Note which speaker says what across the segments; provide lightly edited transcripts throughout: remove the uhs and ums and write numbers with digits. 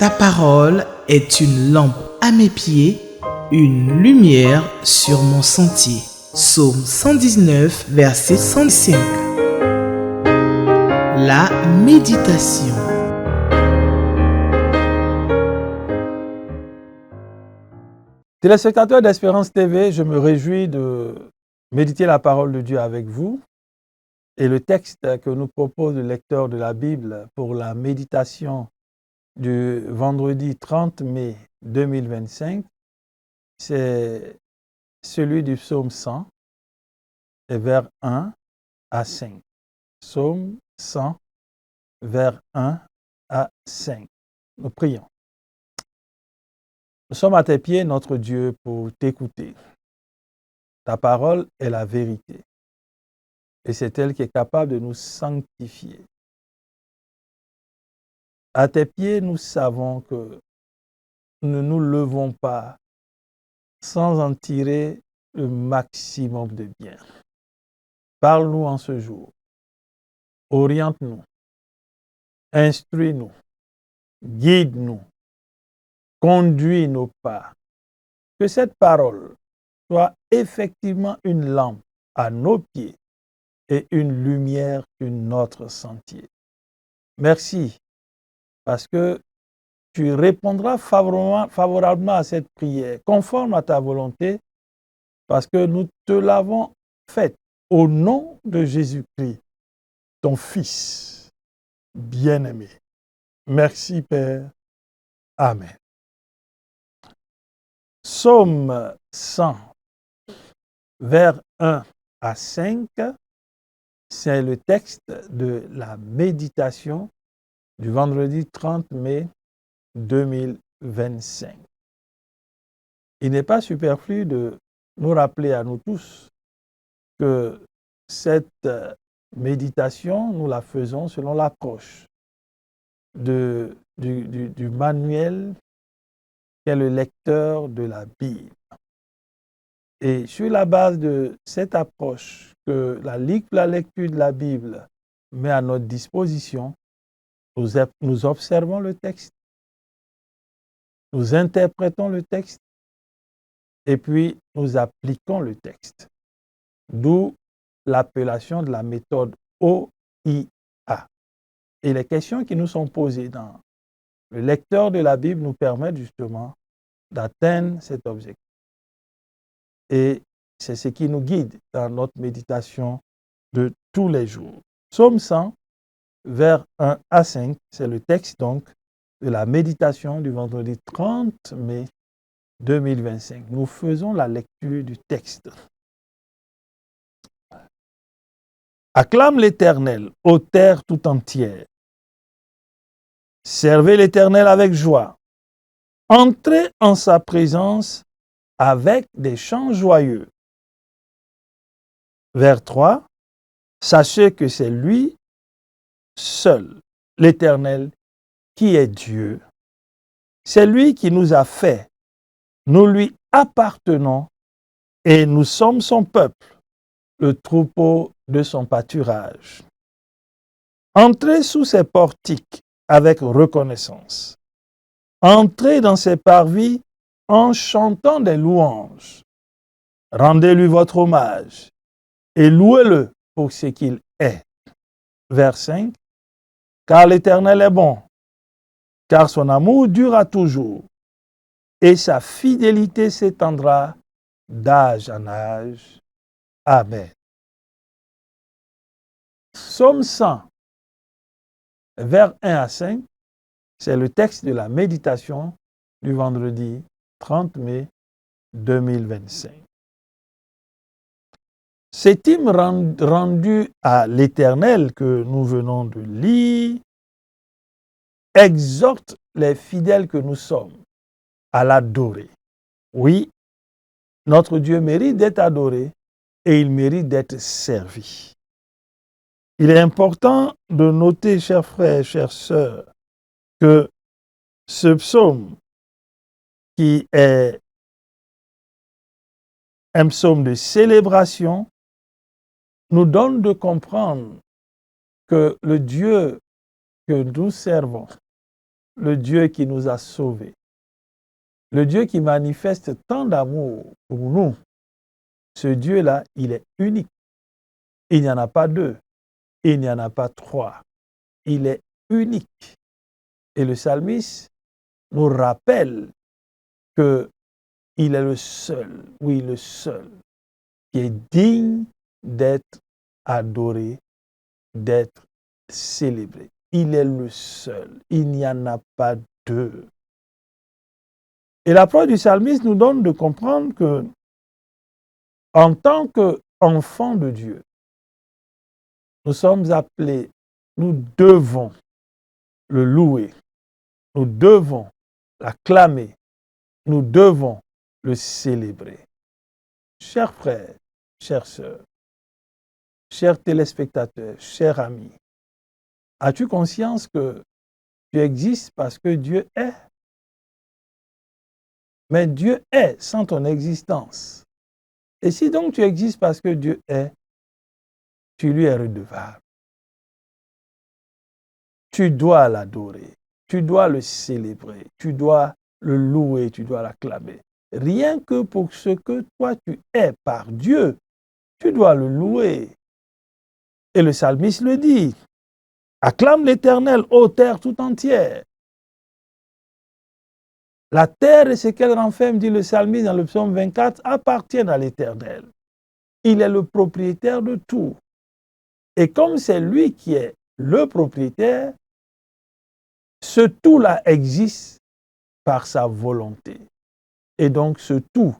Speaker 1: Ta parole est une lampe à mes pieds, une lumière sur mon sentier. Psaume 119, verset 105. La méditation.
Speaker 2: Téléspectateurs d'Espérance TV, je me réjouis de méditer la parole de Dieu avec vous. Et le texte que nous propose le lecteur de la Bible pour la méditation du vendredi 30 mai 2025, c'est celui du psaume 100, et vers 1 à 5. Psaume 100, vers 1 à 5. Nous prions. Nous sommes à tes pieds, notre Dieu, pour t'écouter. Ta parole est la vérité. Et c'est elle qui est capable de nous sanctifier. À tes pieds, nous savons que nous ne nous levons pas sans en tirer le maximum de bien. Parle-nous en ce jour. Oriente-nous. Instruis-nous. Guide-nous. Conduis nos pas. Que cette parole soit effectivement une lampe à nos pieds et une lumière sur notre sentier. Merci, parce que tu répondras favorablement à cette prière, conforme à ta volonté, parce que nous te l'avons faite au nom de Jésus-Christ, ton Fils bien-aimé. Merci, Père. Amen. Psaume 100, vers 1 à 5, c'est le texte de la méditation du vendredi 30 mai 2025. Il n'est pas superflu de nous rappeler à nous tous que cette méditation, nous la faisons selon l'approche du manuel qu'est le lecteur de la Bible. Et sur la base de cette approche que la lecture de la Bible met à notre disposition, nous observons le texte, nous interprétons le texte et puis nous appliquons le texte. D'où l'appellation de la méthode OIA. Et les questions qui nous sont posées dans le lecteur de la Bible nous permettent justement d'atteindre cet objectif. Et c'est ce qui nous guide dans notre méditation de tous les jours. Psaume 100, vers 1 à 5, c'est le texte donc de la méditation du vendredi 30 mai 2025. Nous faisons la lecture du texte. Acclame l'Éternel, ô terre tout entière. Servez l'Éternel avec joie. Entrez en sa présence avec des chants joyeux. Vers 3. Sachez que c'est lui seul, l'Éternel, qui est Dieu. C'est lui qui nous a fait. Nous lui appartenons et nous sommes son peuple, le troupeau de son pâturage. Entrez sous ses portiques avec reconnaissance. Entrez dans ses parvis en chantant des louanges. Rendez-lui votre hommage et louez-le pour ce qu'il est. Vers 5. Car l'Éternel est bon, car son amour durera toujours, et sa fidélité s'étendra d'âge en âge. Amen. Psaume 100, vers 1 à 5, c'est le texte de la méditation du vendredi 30 mai 2025. Cet hymne rendu à l'Éternel que nous venons de lire exhorte les fidèles que nous sommes à l'adorer. Oui, notre Dieu mérite d'être adoré et il mérite d'être servi. Il est important de noter, chers frères, chères sœurs, que ce psaume, qui est un psaume de célébration, nous donne de comprendre que le Dieu que nous servons le Dieu qui nous a sauvés, le Dieu qui manifeste tant d'amour pour nous, ce Dieu-là, il est unique. Il n'y en a pas deux, il n'y en a pas trois. Il est unique. Et le psalmiste nous rappelle qu'il est le seul, oui, le seul, qui est digne d'être adoré, d'être célébré. Il est le seul. Il n'y en a pas deux. Et l'approche du psalmiste nous donne de comprendre que, en tant qu'enfants de Dieu, nous sommes appelés, nous devons le louer, nous devons l'acclamer, nous devons le célébrer. Chers frères, chères sœurs, chers téléspectateurs, chers amis, as-tu conscience que tu existes parce que Dieu est? Mais Dieu est sans ton existence. Et si donc tu existes parce que Dieu est, tu lui es redevable. Tu dois l'adorer, tu dois le célébrer, tu dois le louer, tu dois l'acclamer. Rien que pour ce que toi tu es par Dieu, tu dois le louer. Et le psalmiste le dit, acclame l'Éternel, ô terre tout entière. La terre et ce qu'elle renferme, dit le psalmiste dans le psaume 24, appartiennent à l'Éternel. Il est le propriétaire de tout. Et comme c'est lui qui est le propriétaire, ce tout-là existe par sa volonté. Et donc ce tout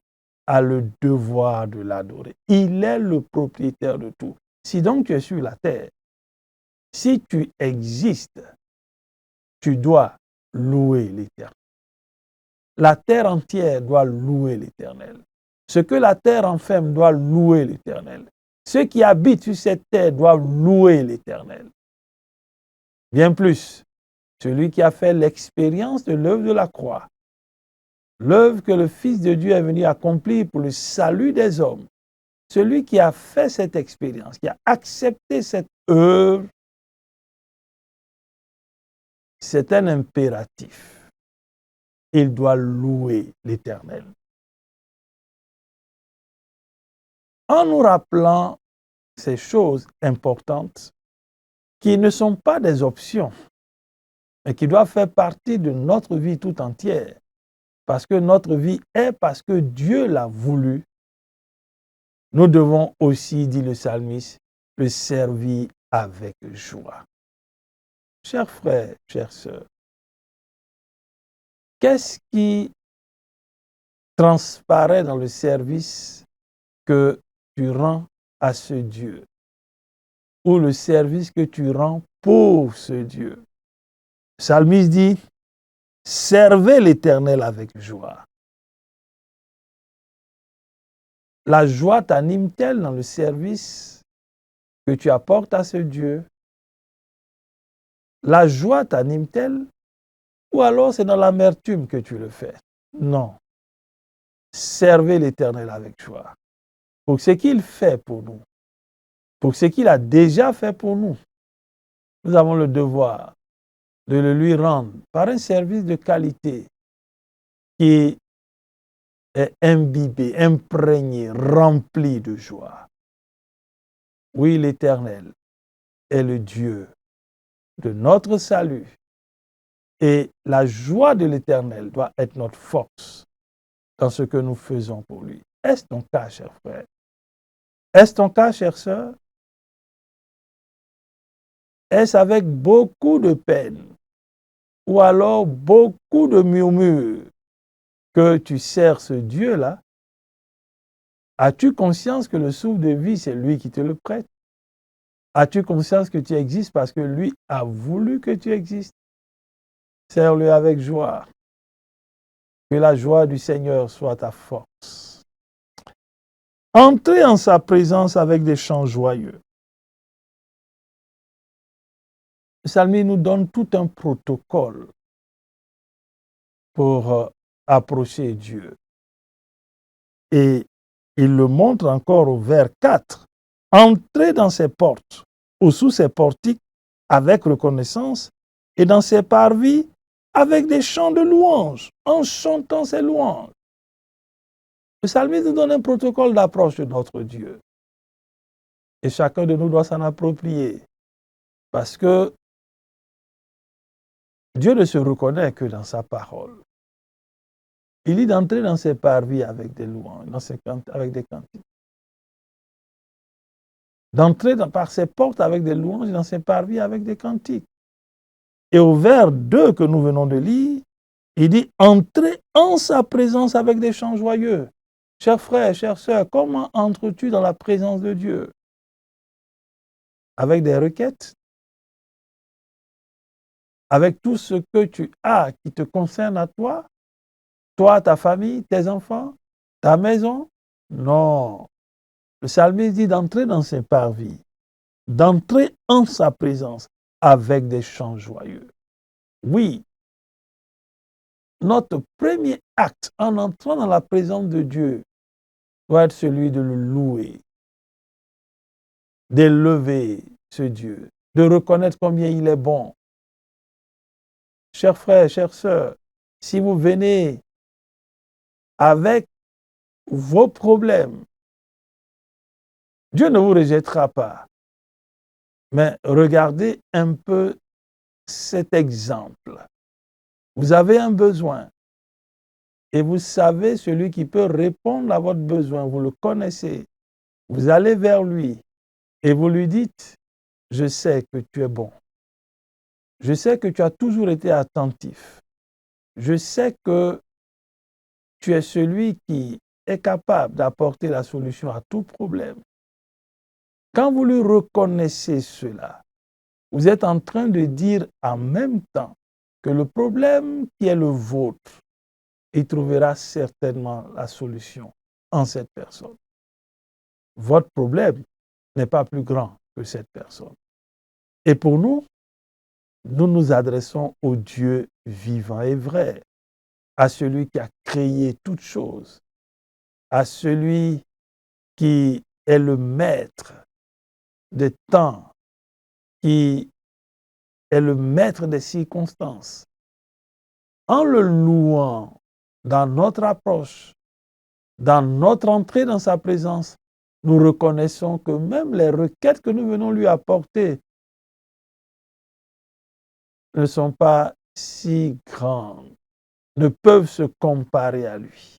Speaker 2: a le devoir de l'adorer. Il est le propriétaire de tout. Si donc tu es sur la terre, si tu existes, tu dois louer l'Éternel. La terre entière doit louer l'Éternel. Ce que la terre enferme doit louer l'Éternel. Ceux qui habitent sur cette terre doivent louer l'Éternel. Bien plus, celui qui a fait l'expérience de l'œuvre de la croix, l'œuvre que le Fils de Dieu est venu accomplir pour le salut des hommes, celui qui a fait cette expérience, qui a accepté cette œuvre, c'est un impératif. Il doit louer l'Éternel. En nous rappelant ces choses importantes qui ne sont pas des options, mais qui doivent faire partie de notre vie tout entière, parce que notre vie est parce que Dieu l'a voulu, nous devons aussi, dit le psalmiste, le servir avec joie. Chers frères, chères sœurs, qu'est-ce qui transparaît dans le service que tu rends à ce Dieu, ou le service que tu rends pour ce Dieu? Le psalmiste dit, servez l'Éternel avec joie. La joie t'anime-t-elle dans le service que tu apportes à ce Dieu? La joie t'anime-t-elle? Ou alors c'est dans l'amertume que tu le fais? Non. Servez l'Éternel avec joie. Pour ce qu'il fait pour nous, pour ce qu'il a déjà fait pour nous, nous avons le devoir de le lui rendre par un service de qualité qui est imbibé, imprégné, rempli de joie. Oui, l'Éternel est le Dieu de notre salut. Et la joie de l'Éternel doit être notre force dans ce que nous faisons pour lui. Est-ce ton cas, cher frère? Est-ce ton cas, chère sœur? Est-ce avec beaucoup de peine ou alors beaucoup de murmures que tu sers ce Dieu-là? As-tu conscience que le souffle de vie, c'est lui qui te le prête? As-tu conscience que tu existes parce que lui a voulu que tu existes? Sers-le avec joie. Que la joie du Seigneur soit ta force. Entrez en sa présence avec des chants joyeux. Le psalmiste nous donne tout un protocole pour approcher Dieu. Et il le montre encore au vers 4. Entrez dans ses portes ou sous ses portiques avec reconnaissance et dans ses parvis avec des chants de louanges, en chantant ses louanges. Le psalmiste nous donne un protocole d'approche de notre Dieu. Et chacun de nous doit s'en approprier. Parce que Dieu ne se reconnaît que dans sa parole. Il dit d'entrer dans ses parvis avec des louanges, avec des cantiques. D'entrer par ses portes avec des louanges et dans ses parvis avec des cantiques. Et au vers 2 que nous venons de lire, il dit « Entrez en sa présence avec des chants joyeux ». Chers frères, chères sœurs, comment entres-tu dans la présence de Dieu? Avec des requêtes? Avec tout ce que tu as qui te concerne à toi? Toi, ta famille, tes enfants, ta maison? Non. Le psalmiste dit d'entrer dans ses parvis, d'entrer en sa présence avec des chants joyeux. Oui, notre premier acte en entrant dans la présence de Dieu doit être celui de le louer, d'élever ce Dieu, de reconnaître combien il est bon. Chers frères, chères sœurs, si vous venez avec vos problèmes, Dieu ne vous rejettera pas. Mais regardez un peu cet exemple. Vous avez un besoin et vous savez celui qui peut répondre à votre besoin. Vous le connaissez. Vous allez vers lui et vous lui dites « Je sais que tu es bon. Je sais que tu as toujours été attentif. Je sais que tu es celui qui est capable d'apporter la solution à tout problème. » Quand vous lui reconnaissez cela, vous êtes en train de dire en même temps que le problème qui est le vôtre, il trouvera certainement la solution en cette personne. Votre problème n'est pas plus grand que cette personne. Et pour nous, nous nous adressons au Dieu vivant et vrai, à celui qui a créé toutes choses, à celui qui est le maître des temps, qui est le maître des circonstances. En le louant dans notre approche, dans notre entrée dans sa présence, nous reconnaissons que même les requêtes que nous venons lui apporter ne sont pas si grandes, ne peuvent se comparer à lui.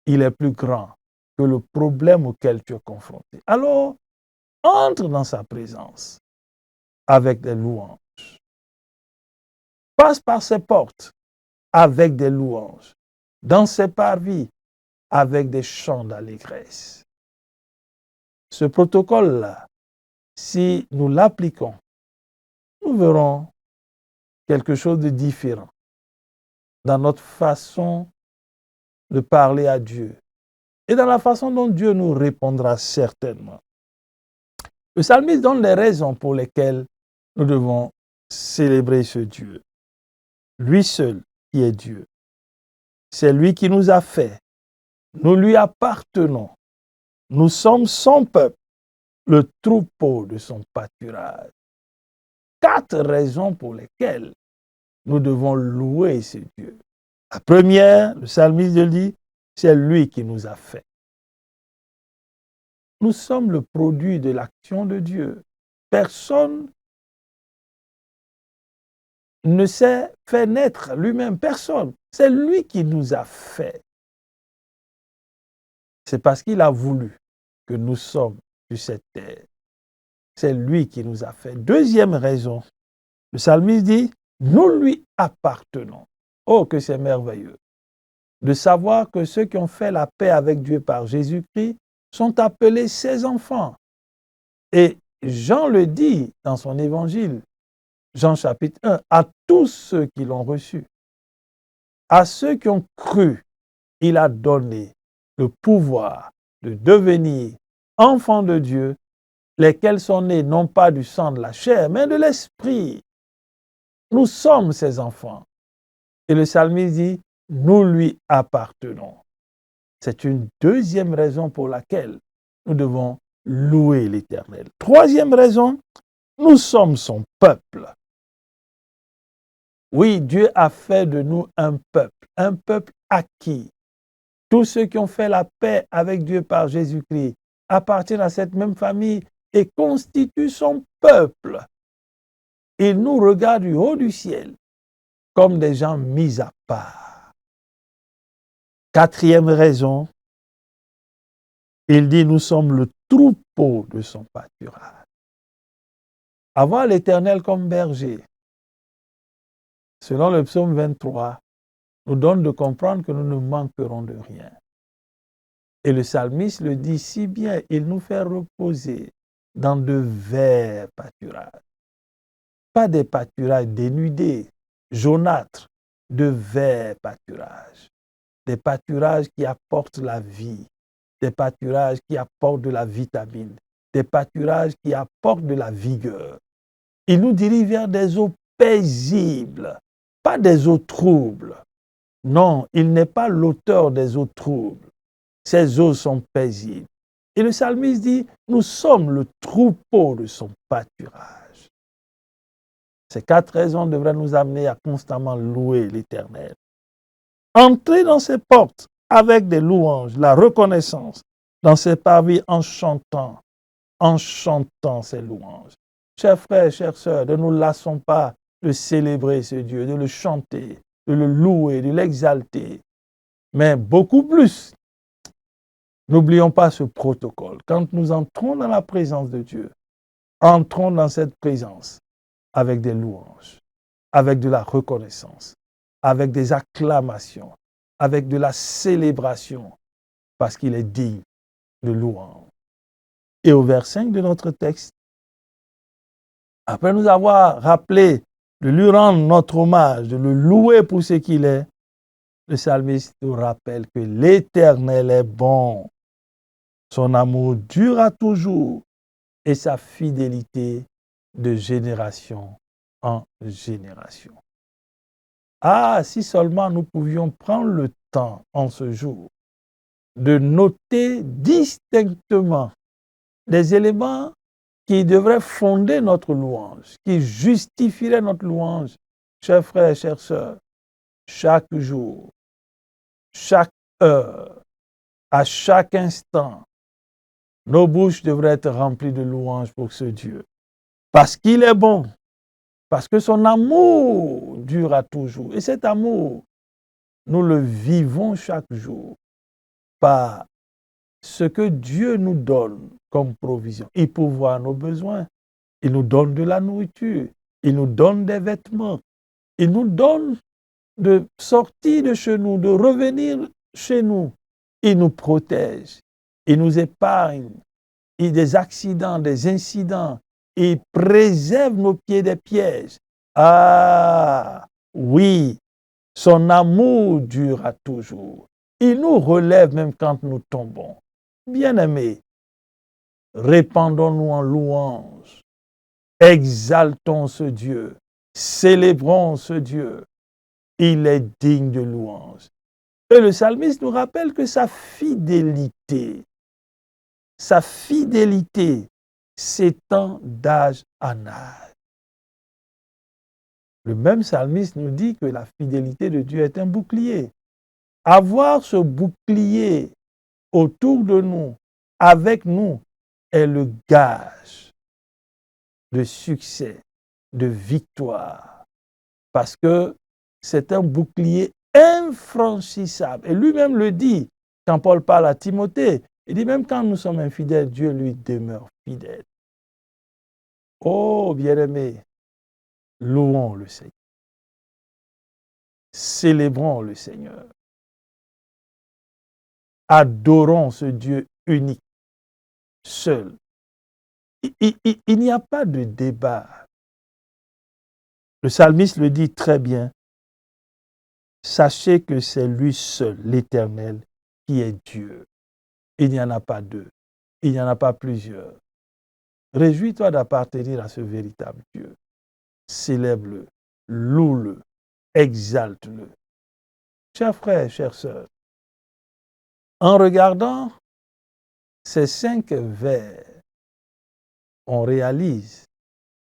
Speaker 2: Il est plus grand que le problème auquel tu es confronté. Alors, entre dans sa présence avec des louanges. Passe par ses portes avec des louanges. Dans ses parvis avec des chants d'allégresse. Ce protocole-là, si nous l'appliquons, nous verrons quelque chose de différent dans notre façon de parler à Dieu et dans la façon dont Dieu nous répondra certainement. Le psalmiste donne les raisons pour lesquelles nous devons célébrer ce Dieu. Lui seul qui est Dieu. C'est lui qui nous a fait. Nous lui appartenons. Nous sommes son peuple, le troupeau de son pâturage. 4 raisons pour lesquelles nous devons louer ce Dieu. La première, le psalmiste dit, c'est lui qui nous a fait. Nous sommes le produit de l'action de Dieu. Personne ne s'est fait naître lui-même. Personne. C'est lui qui nous a fait. C'est parce qu'il a voulu que nous sommes sur cette terre. C'est lui qui nous a fait. Deuxième raison, le psalmiste dit, nous lui appartenons. Oh, que c'est merveilleux de savoir que ceux qui ont fait la paix avec Dieu par Jésus-Christ sont appelés ses enfants. Et Jean le dit dans son évangile, Jean chapitre 1, à tous ceux qui l'ont reçu, à ceux qui ont cru, il a donné le pouvoir de devenir enfants de Dieu, lesquels sont nés non pas du sang de la chair, mais de l'esprit. Nous sommes ses enfants. Et le psalmiste dit, nous lui appartenons. C'est une deuxième raison pour laquelle nous devons louer l'Éternel. Troisième raison, nous sommes son peuple. Oui, Dieu a fait de nous un peuple acquis. Tous ceux qui ont fait la paix avec Dieu par Jésus-Christ appartiennent à cette même famille et constituent son peuple. Il nous regarde du haut du ciel comme des gens mis à part. Quatrième raison, il dit nous sommes le troupeau de son pâturage. Avoir l'Éternel comme berger, selon le psaume 23, nous donne de comprendre que nous ne manquerons de rien. Et le psalmiste le dit si bien, il nous fait reposer dans de verts pâturages. Pas des pâturages dénudés, jaunâtres, de verts pâturages. Des pâturages qui apportent la vie, des pâturages qui apportent de la vitamine, des pâturages qui apportent de la vigueur. Il nous dirige vers des eaux paisibles, pas des eaux troubles. Non, il n'est pas l'auteur des eaux troubles. Ces eaux sont paisibles. Et le psalmiste dit, nous sommes le troupeau de son pâturage. Ces 4 raisons devraient nous amener à constamment louer l'Éternel. Entrer dans ses portes avec des louanges, la reconnaissance, dans ses parvis en chantant ses louanges. Chers frères, chères sœurs, ne nous lassons pas de célébrer ce Dieu, de le chanter, de le louer, de l'exalter. Mais beaucoup plus, n'oublions pas ce protocole. Quand nous entrons dans la présence de Dieu, entrons dans cette présence avec des louanges, avec de la reconnaissance, avec des acclamations, avec de la célébration, parce qu'il est digne de louange. Et au vers 5 de notre texte, après nous avoir rappelé de lui rendre notre hommage, de le louer pour ce qu'il est, le psalmiste nous rappelle que l'Éternel est bon, son amour durera toujours et sa fidélité de génération en génération. Ah, si seulement nous pouvions prendre le temps en ce jour de noter distinctement des éléments qui devraient fonder notre louange, qui justifieraient notre louange, chers frères et chères sœurs, chaque jour, chaque heure, à chaque instant, nos bouches devraient être remplies de louanges pour ce Dieu. Parce qu'il est bon, parce que son amour durera toujours. Et cet amour, nous le vivons chaque jour par ce que Dieu nous donne comme provision. Il pourvoit nos besoins. Il nous donne de la nourriture. Il nous donne des vêtements. Il nous donne de sortir de chez nous, de revenir chez nous. Il nous protège. Il nous épargne. Des accidents, des incidents. Il préserve nos pieds des pièges. Ah, oui, son amour durera toujours. Il nous relève même quand nous tombons. Bien-aimés, répandons-nous en louanges. Exaltons ce Dieu. Célébrons ce Dieu. Il est digne de louange. Et le psalmiste nous rappelle que sa fidélité s'étend d'âge en âge. Le même psalmiste nous dit que la fidélité de Dieu est un bouclier. Avoir ce bouclier autour de nous, avec nous, est le gage de succès, de victoire. Parce que c'est un bouclier infranchissable. Et lui-même le dit quand Paul parle à Timothée. Il dit même quand nous sommes infidèles, Dieu lui demeure fidèle. Oh, bien-aimés, louons le Seigneur. Célébrons le Seigneur. Adorons ce Dieu unique, seul. Il n'y a pas de débat. Le psalmiste le dit très bien. Sachez que c'est lui seul, l'Éternel, qui est Dieu. Il n'y en a pas deux. Il n'y en a pas plusieurs. Réjouis-toi d'appartenir à ce véritable Dieu. Célèbre-le, loue-le, exalte-le. Chers frères, chères sœurs, en regardant ces 5 vers, on réalise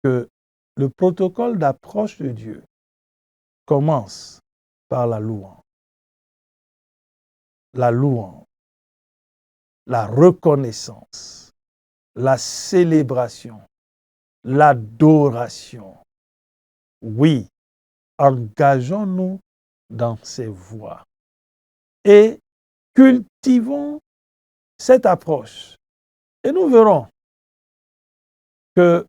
Speaker 2: que le protocole d'approche de Dieu commence par la louange. La louange, la reconnaissance, la célébration, l'adoration. Oui, engageons-nous dans ces voies et cultivons cette approche. Et nous verrons que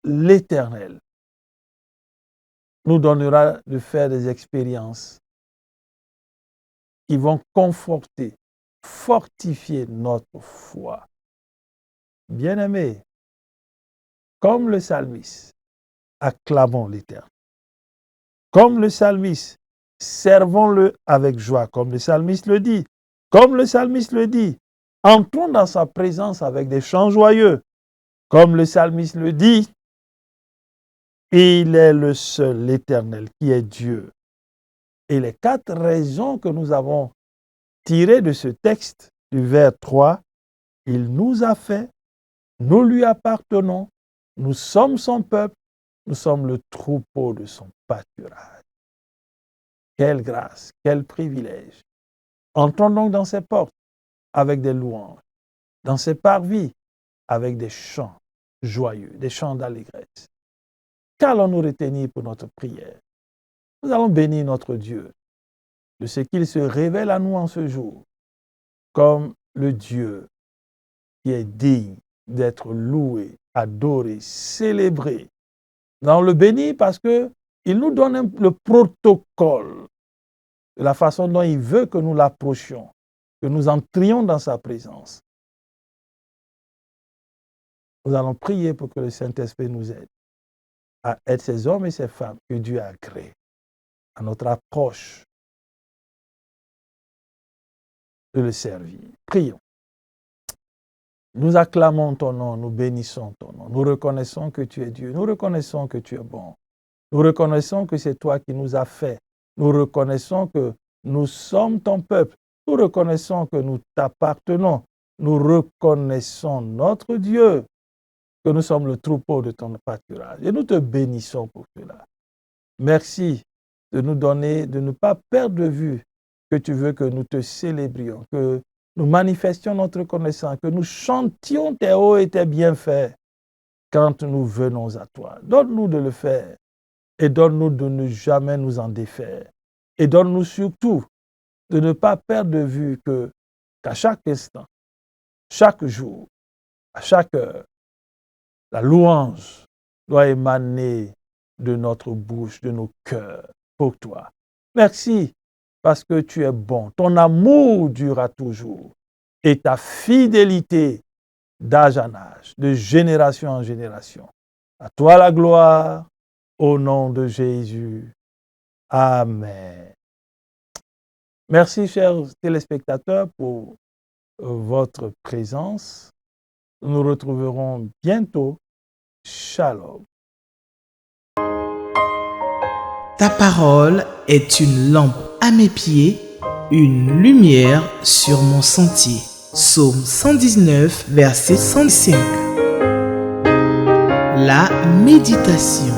Speaker 2: l'Éternel nous donnera de faire des expériences qui vont conforter, fortifier notre foi. Bien-aimés, comme le psalmiste, acclamons l'Éternel. Comme le psalmiste, servons-le avec joie, comme le psalmiste le dit. Comme le psalmiste le dit, entrons dans sa présence avec des chants joyeux. Comme le psalmiste le dit, il est le seul, l'Éternel, qui est Dieu. Et les 4 raisons que nous avons tirées de ce texte, du vers 3, il nous a fait, nous lui appartenons, nous sommes son peuple, nous sommes le troupeau de son pâturage. Quelle grâce, quel privilège. Entrons donc dans ses portes avec des louanges, dans ses parvis avec des chants joyeux, des chants d'allégresse. Qu'allons-nous retenir pour notre prière? Nous allons bénir notre Dieu de ce qu'il se révèle à nous en ce jour comme le Dieu qui est digne d'être loué, adoré, célébré. Nous allons le bénir parce qu'il nous donne le protocole de la façon dont il veut que nous l'approchions, que nous entrions dans sa présence. Nous allons prier pour que le Saint-Esprit nous aide à être ces hommes et ces femmes que Dieu a créés, à notre approche de le servir. Prions. Nous acclamons ton nom, nous bénissons ton nom. Nous reconnaissons que tu es Dieu. Nous reconnaissons que tu es bon. Nous reconnaissons que c'est toi qui nous as fait. Nous reconnaissons que nous sommes ton peuple. Nous reconnaissons que nous t'appartenons. Nous reconnaissons notre Dieu, que nous sommes le troupeau de ton pâturage. Et nous te bénissons pour cela. Merci de nous donner, de ne pas perdre de vue que tu veux que nous te célébrions, que nous manifestions notre connaissance, que nous chantions tes hauts et tes bienfaits quand nous venons à toi. Donne-nous de le faire et donne-nous de ne jamais nous en défaire. Et donne-nous surtout de ne pas perdre de vue qu'à chaque instant, chaque jour, à chaque heure, la louange doit émaner de notre bouche, de nos cœurs, pour toi. Merci parce que tu es bon. Ton amour durera toujours et ta fidélité d'âge en âge, de génération en génération. À toi la gloire, au nom de Jésus. Amen. Merci, chers téléspectateurs, pour votre présence. Nous nous retrouverons bientôt. Shalom.
Speaker 1: Ta parole est une lampe à mes pieds, une lumière sur mon sentier. Psaume 119, verset 105. La méditation.